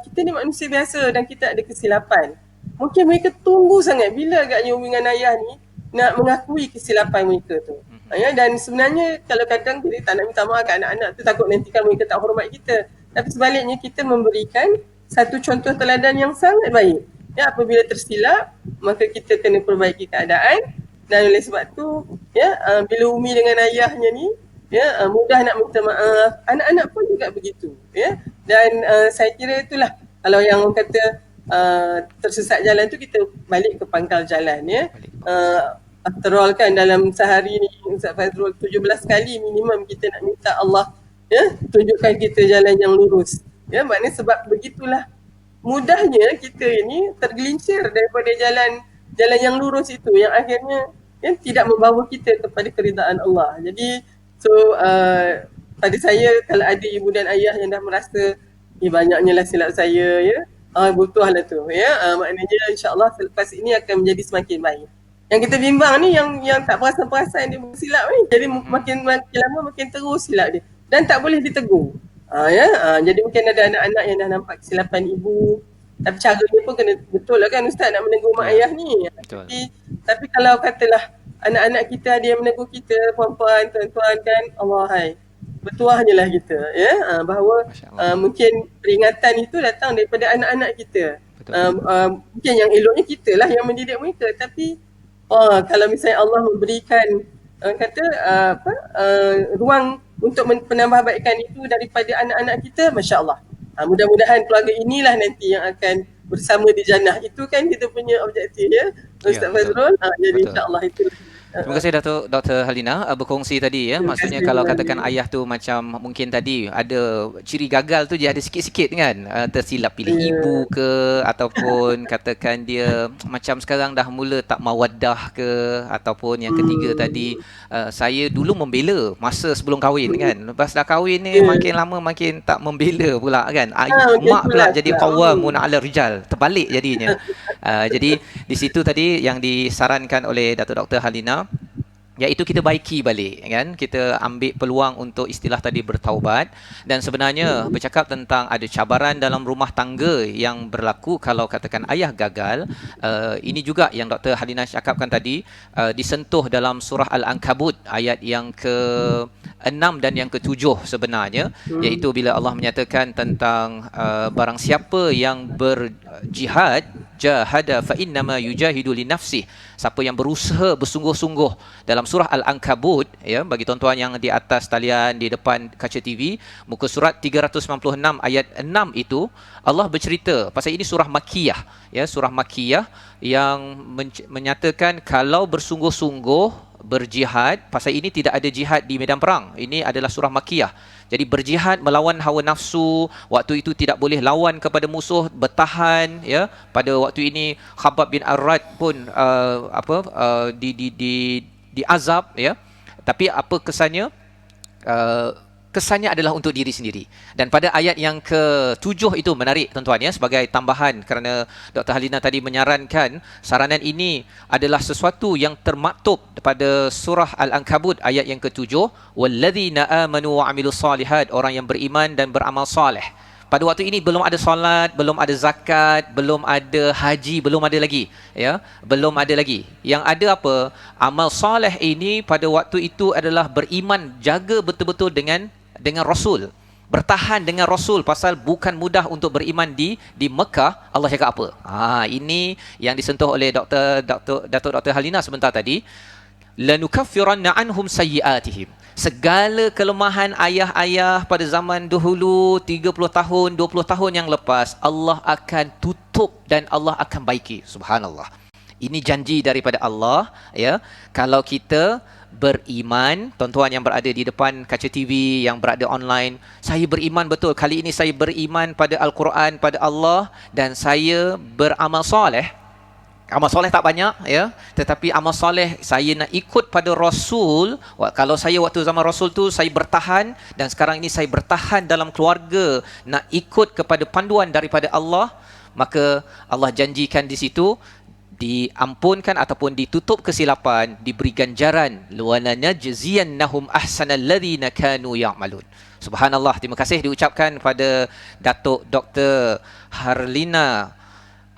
kita ni manusia biasa dan kita ada kesilapan. Mungkin mereka tunggu sangat bila agaknya umi dengan ayah ni nak mengakui kesilapan mereka tu. Dan sebenarnya kalau kadang kita tak nak minta maaf kat anak-anak tu, takut nanti kan mereka tak hormat kita. Tapi sebaliknya kita memberikan satu contoh teladan yang sangat baik. Apabila tersilap, maka kita kena perbaiki keadaan. Dan oleh sebab tu, bila umi dengan ayahnya ni, mudah nak minta maaf. Anak-anak pun juga begitu. Dan saya kira itulah, kalau yang orang kata tersesat jalan tu, kita balik ke pangkal jalan ya. After all kan, dalam sehari ni Ustaz Fazrul 17 kali minimum kita nak minta Allah ya tunjukkan kita jalan yang lurus. Ya, maknanya sebab begitulah mudahnya kita ini tergelincir daripada jalan yang lurus itu, yang akhirnya yang tidak membawa kita kepada keridaan Allah. Jadi pada saya, kalau ada ibu dan ayah yang dah merasa banyaknya lah silap saya ya, butuhlah tu ya, maknanya insya-Allah selepas ini akan menjadi semakin baik. Yang kita bimbang ni yang tak perasan-perasan dia bersilap ni, jadi makin lama makin terus silap dia dan tak boleh ditegur. Jadi mungkin ada anak-anak yang dah nampak kesilapan ibu, tapi caranya pun kena betul lah kan Ustaz nak menegur mak ayah ni. Tapi kalau katalah anak-anak kita ada yang menegur kita, puan-puan, tuan-tuan kan, Allah hai, bertuahnya lah kita ya, bahawa mungkin peringatan itu datang daripada anak-anak kita. Mungkin yang eloknya kita lah yang mendidik mereka, tapi kalau misalnya Allah memberikan ruang untuk penambahbaikan itu daripada anak-anak kita, Masya Allah. Mudah-mudahan keluarga inilah nanti yang akan bersama di jannah. Itu kan kita punya objektif ya, Ustaz Fazrul. Jadi insya-Allah itu. Terima kasih Dr. Halina berkongsi tadi ya. Maksudnya kalau katakan ayah tu macam mungkin tadi ada ciri gagal tu dia ada sikit-sikit kan, tersilap pilih ibu ke, ataupun katakan dia macam sekarang dah mula tak mawaddah ke, ataupun yang ketiga tadi saya dulu membela masa sebelum kahwin kan, lepas dah kahwin ni makin lama makin tak membela pula kan, mak pula jadi qawamun 'ala rijal, terbalik jadinya. Jadi di situ tadi yang disarankan oleh Dr. Halina, iaitu kita baiki balik kan, kita ambil peluang untuk istilah tadi bertaubat. Dan sebenarnya bercakap tentang ada cabaran dalam rumah tangga yang berlaku kalau katakan ayah gagal, ini juga yang Dr. Halina cakapkan tadi, disentuh dalam surah Al-Ankabut ayat yang ke-6 dan yang ke-7 sebenarnya, iaitu bila Allah menyatakan tentang barang siapa yang berjihad, jahada fa innama yujahidu li nafsih, siapa yang berusaha bersungguh-sungguh. Dalam surah Al-Ankabut ya, bagi tuan-tuan yang di atas talian di depan kaca TV, muka surat 396 ayat 6 itu Allah bercerita pasal ini surah Makkiyah ya, surah Makkiyah yang menyatakan kalau bersungguh-sungguh berjihad. Pasal ini tidak ada jihad di medan perang. Ini adalah surah Makkiyah. Jadi berjihad melawan hawa nafsu, waktu itu tidak boleh lawan kepada musuh, bertahan ya. Pada waktu ini Khabbab bin Arad pun diazab ya. Tapi apa kesannya? Kesannya adalah untuk diri sendiri. Dan pada ayat yang ke-7 itu menarik tuan-tuan ya, sebagai tambahan, kerana Dr. Halina tadi menyarankan saranan ini adalah sesuatu yang termaktub pada surah Al-Ankabut ayat yang ke-7, walladzina amanu wa amilus solihat, orang yang beriman dan beramal soleh. Pada waktu ini belum ada solat, belum ada zakat, belum ada haji, belum ada lagi ya, belum ada lagi. Yang ada apa? Amal soleh ini pada waktu itu adalah beriman, jaga betul-betul dengan Rasul, bertahan dengan Rasul, pasal bukan mudah untuk beriman di Mekah. Allah cakap apa? Ini yang disentuh oleh Dr. Halina sebentar tadi. Lanukaffiranna anhum sayyiatihim. Segala kelemahan ayah-ayah pada zaman dahulu 30 tahun, 20 tahun yang lepas, Allah akan tutup dan Allah akan baiki. Subhanallah. Ini janji daripada Allah ya. Kalau kita beriman, tuan-tuan yang berada di depan kaca TV, yang berada online, saya beriman betul. Kali ini saya beriman pada Al-Quran, pada Allah, dan saya beramal soleh. Amal soleh tak banyak ya, tetapi amal soleh saya nak ikut pada Rasul. Kalau saya waktu zaman Rasul tu saya bertahan, dan sekarang ini saya bertahan dalam keluarga nak ikut kepada panduan daripada Allah, maka Allah janjikan di situ diampunkan ataupun ditutup kesilapan, diberi ganjaran, walanajziyannahum ahsanal ladzina kanu ya'malun. Subhanallah, terima kasih diucapkan pada Datuk Dr.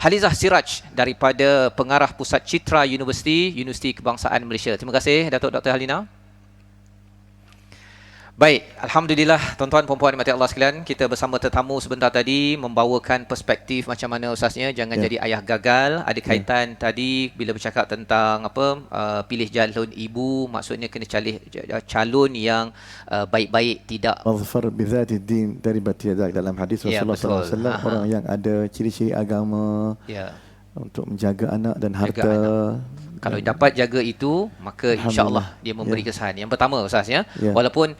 Halizah Siraj daripada Pengarah Pusat Citra Universiti Kebangsaan Malaysia. Terima kasih Datuk Dr. Halina. Baik, Alhamdulillah tuan-tuan puan-puan dimati Allah sekalian, kita bersama tetamu sebentar tadi membawakan perspektif macam mana ustaznya jangan jadi ayah gagal. Ada kaitan tadi bila bercakap tentang pilih calon ibu, maksudnya kena calon yang baik-baik, tidak Azfar bizati din taribat yadak, dalam hadis Rasulullah sallallahu alaihi wasallam, orang yang ada ciri-ciri agama untuk menjaga anak dan harta. Kalau dapat jaga itu, maka insya-Allah dia memberi kesan. Yang pertama ustaz walaupun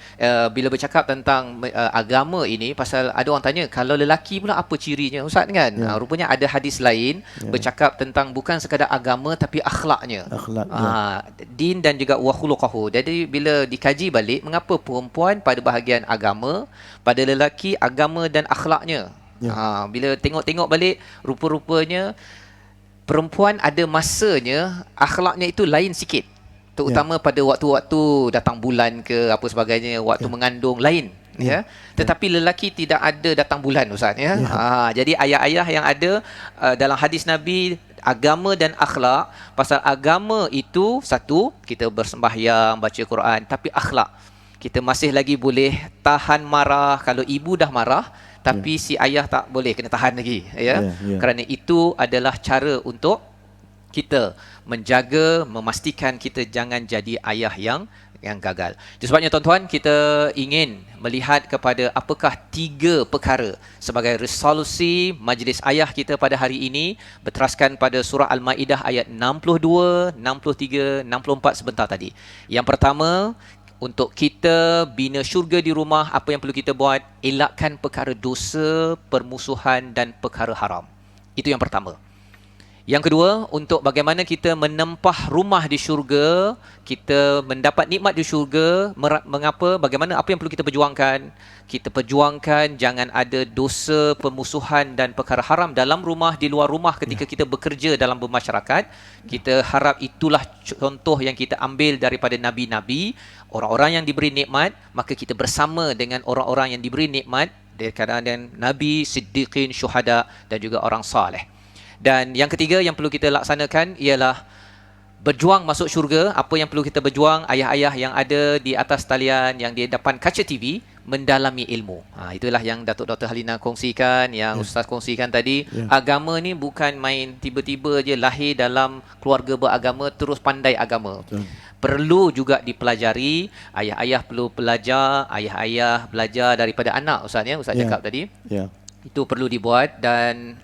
bila bercakap tentang agama ini, pasal ada orang tanya kalau lelaki pula apa cirinya ustaz kan? Rupanya ada hadis lain bercakap tentang bukan sekadar agama tapi akhlaknya. Din dan juga wa khuluquhu. Jadi bila dikaji balik mengapa perempuan pada bahagian agama, pada lelaki agama dan akhlaknya. Bila tengok-tengok balik, rupa-rupanya perempuan ada masanya akhlaknya itu lain sikit, terutama pada waktu-waktu datang bulan ke apa sebagainya, waktu mengandung lain tetapi lelaki tidak ada datang bulan ustaz jadi ayah-ayah yang ada dalam hadis Nabi, agama dan akhlak. Pasal agama itu satu, kita bersembahyang, baca Quran, tapi akhlak kita masih lagi boleh tahan marah. Kalau ibu dah marah tapi si ayah tak boleh, kena tahan lagi kerana itu adalah cara untuk kita menjaga, memastikan kita jangan jadi ayah yang gagal. Itu sebabnya tuan-tuan, kita ingin melihat kepada apakah 3 perkara sebagai resolusi majlis ayah kita pada hari ini, berteraskan pada surah Al-Maidah ayat 62, 63, 64 sebentar tadi. Yang pertama, untuk kita bina syurga di rumah, apa yang perlu kita buat? Elakkan perkara dosa, permusuhan dan perkara haram. Itu yang pertama. Yang kedua, untuk bagaimana kita menempah rumah di syurga, kita mendapat nikmat di syurga. Mengapa? Bagaimana? Apa yang perlu kita perjuangkan? Kita perjuangkan jangan ada dosa, permusuhan dan perkara haram dalam rumah, di luar rumah, ketika kita bekerja dalam bermasyarakat. Kita harap itulah contoh yang kita ambil daripada Nabi-Nabi, orang-orang yang diberi nikmat, maka kita bersama dengan orang-orang yang diberi nikmat dari kalangan Nabi, Siddiqin, Syuhada dan juga orang saleh. Dan yang ketiga yang perlu kita laksanakan ialah berjuang masuk syurga. Apa yang perlu kita berjuang, ayah-ayah yang ada di atas talian, yang di depan kaca TV, mendalami ilmu. Itulah yang Datuk Dr. Halina kongsikan, yang Ustaz kongsikan tadi. Agama ni bukan main tiba-tiba je lahir dalam keluarga beragama terus pandai agama. Perlu juga dipelajari. Ayah-ayah perlu belajar, ayah-ayah belajar daripada anak Ustaz Ustaz cakap tadi. Itu perlu dibuat dan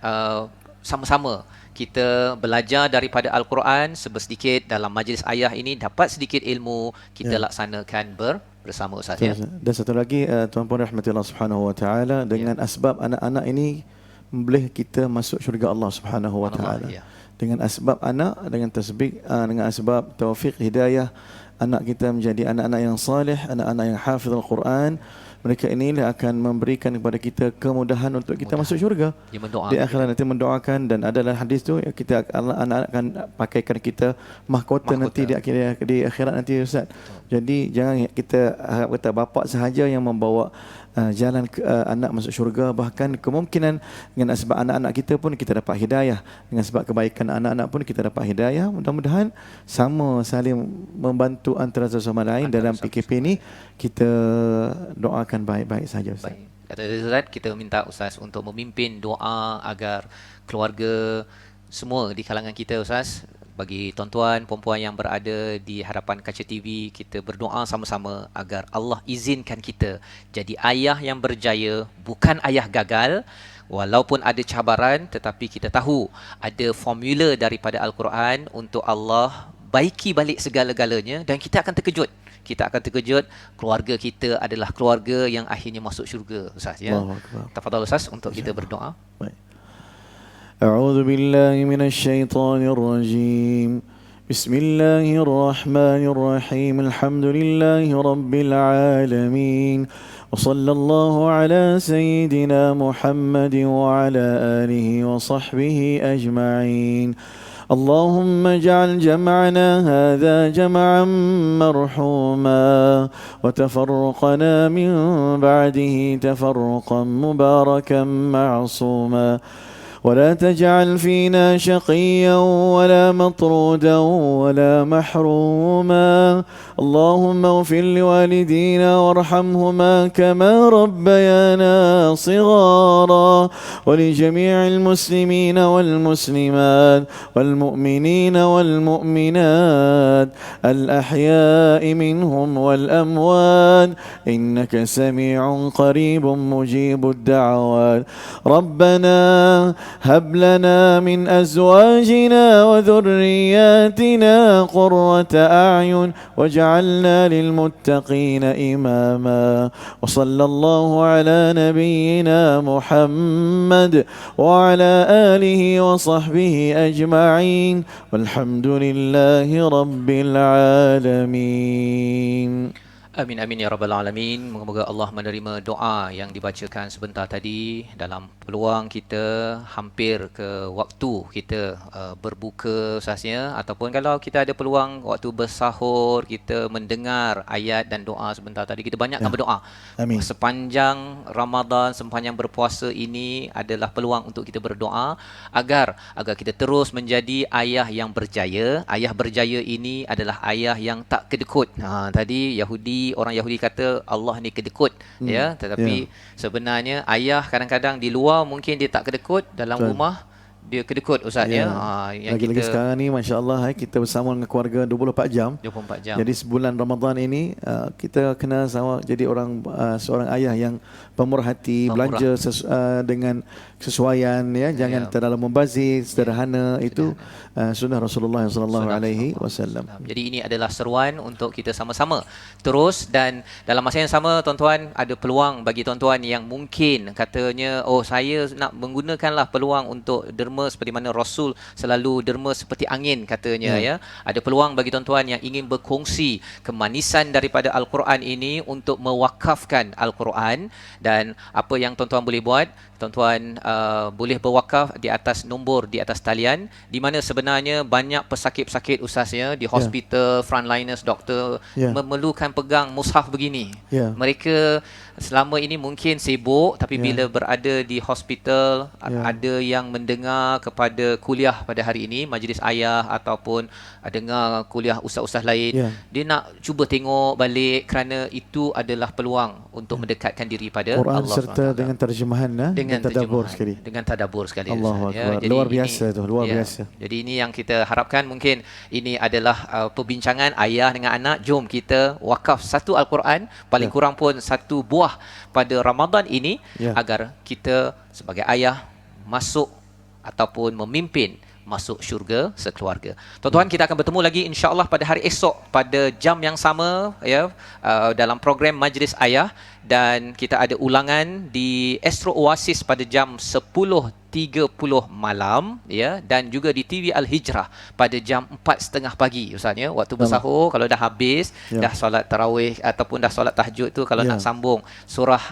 sama-sama kita belajar daripada Al-Quran sebersedikit dalam majlis ayah ini, dapat sedikit ilmu, kita laksanakan bersama Ustaz Dan satu lagi, tuan-puan rahmatullah subhanahu wa ta'ala, dengan asbab anak-anak ini boleh kita masuk syurga Allah subhanahu wa ta'ala. Dengan asbab anak, dengan tasbih, dengan asbab taufiq hidayah, anak kita menjadi anak-anak yang salih, anak-anak yang hafiz Al-Quran. Mereka inilah akan memberikan kepada kita kemudahan untuk kita masuk syurga di akhirat nanti, mendoakan. Dan adalah hadis tu, kita anak-anak akan pakaikan kita mahkota nanti di akhirat nanti Ustaz. Jadi jangan kita harap kata bapa sahaja yang membawa jalan anak masuk syurga, bahkan kemungkinan dengan sebab anak-anak kita pun kita dapat hidayah, dengan sebab kebaikan anak-anak pun kita dapat hidayah. Mudah-mudahan sama saling membantu antara satu sama lain dalam PKP ini. Kita doakan baik-baik saja Ustaz. Kata Ustaz, kita minta Ustaz untuk memimpin doa agar keluarga semua di kalangan kita Ustaz. Bagi tuan-tuan, perempuan yang berada di hadapan kaca TV, kita berdoa sama-sama agar Allah izinkan kita jadi ayah yang berjaya, bukan ayah gagal. Walaupun ada cabaran, tetapi kita tahu ada formula daripada Al-Quran untuk Allah baiki balik segala-galanya, dan kita akan terkejut. Kita akan terkejut, keluarga kita adalah keluarga yang akhirnya masuk syurga Ustaz Tafadhal Ustaz untuk kita berdoa. Baik. أعوذ بالله من الشيطان الرجيم بسم الله الرحمن الرحيم الحمد لله رب العالمين وصلى الله على سيدنا محمد وعلى آله وصحبه أجمعين اللهم اجعل جمعنا هذا جمعا مرحوما وتفرقنا من بعده تفرقا مباركا معصوما ولا تجعل فينا شقيا ولا مطرودا ولا محروما اللهم اغفر لوالدينا وارحمهما كما ربيانا صغارا ولجميع المسلمين والمسلمات والمؤمنين والمؤمنات الأحياء منهم والأموات إنك سميع قريب مجيب الدعوات ربنا هب لنا من أزواجنا وذرياتنا قرة أعين واجعلنا للمتقين إماما وصلى الله على نبينا محمد وعلى آله وصحبه أجمعين والحمد لله رب العالمين. Amin amin ya rabbal alamin. Moga-moga Allah menerima doa yang dibacakan sebentar tadi dalam peluang kita hampir ke waktu kita berbuka usahanya, ataupun kalau kita ada peluang waktu bersahur kita mendengar ayat dan doa sebentar tadi, kita banyakkan berdoa. Amin. Sepanjang Ramadan, sepanjang berpuasa ini adalah peluang untuk kita berdoa agar kita terus menjadi ayah yang berjaya. Ayah berjaya ini adalah ayah yang tak kedekut. Tadi orang Yahudi kata Allah ni kedekut, ya, tetapi sebenarnya ayah kadang-kadang di luar mungkin dia tak kedekut, dalam rumah dia kedekut Ustaz, ya. Lagi-lagi sekarang ni masya-Allah kita bersama dengan keluarga 24 jam. 24 jam. Jadi sebulan Ramadan ini kita kena sama jadi seorang ayah yang pemurah hati, belanja dengan kesesuaian, ya, jangan terlalu membazir, sederhana. Itu sunnah Rasulullah sallallahu alaihi wasallam. Jadi ini adalah seruan untuk kita sama-sama terus, dan dalam masa yang sama tuan-tuan, ada peluang bagi tuan-tuan yang mungkin katanya saya nak menggunakanlah peluang untuk derma seperti mana Rasul selalu derma seperti angin katanya, ya. Ada peluang bagi tuan-tuan yang ingin berkongsi kemanisan daripada Al-Quran ini untuk mewakafkan Al-Quran. Dan apa yang tuan-tuan boleh buat, tuan-tuan boleh berwakaf di atas nombor di atas talian, di mana sebenarnya banyak pesakit-pesakit usahanya di hospital, frontliners, doktor memerlukan pegang mushaf begini. Mereka selama ini mungkin sibuk, tapi bila berada di hospital, ada yang mendengar kepada kuliah pada hari ini, majlis ayah, ataupun dengar kuliah ustaz-ustaz lain, dia nak cuba tengok balik, kerana itu adalah peluang untuk mendekatkan diri pada Quran Allah serta SWT. dengan terjemahan dengan tadabbur sekali. Dengan tadabbur sekali. Allahu Akbar. Jadi Luar biasa ini, tu, luar biasa. Jadi ini yang kita harapkan, mungkin ini adalah perbincangan ayah dengan anak. Jom kita wakaf satu Al-Quran, paling kurang pun satu buah pada Ramadan ini, agar kita sebagai ayah masuk ataupun memimpin masuk syurga sekeluarga. Tuan-tuan, kita akan bertemu lagi insya-Allah pada hari esok pada jam yang sama, ya, dalam program Majlis Ayah, dan kita ada ulangan di Astro Oasis pada jam 10.30 malam, ya, dan juga di TV Al-Hijrah pada jam 4.30 pagi Ustaz, ya. Waktu bersahur, kalau dah habis, dah solat tarawih ataupun dah solat tahajud tu, kalau nak sambung surah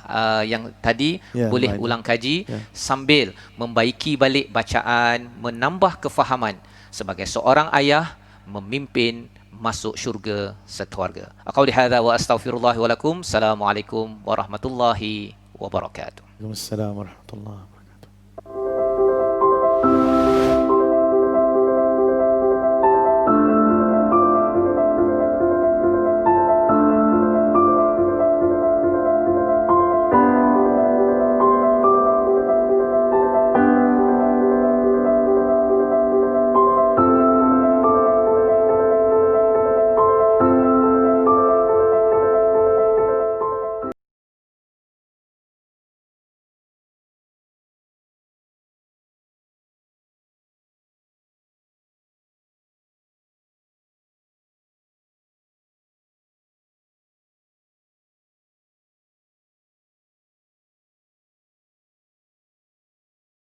yang tadi, boleh ulang kaji sambil membaiki balik bacaan, menambah kefahaman sebagai seorang ayah memimpin masuk syurga sekeluarga. Aqauli hadza wa astaghfirullah wa lakum. Assalamualaikum warahmatullahi wabarakatuh. Waalaikumsalam warahmatullahi wabarakatuh.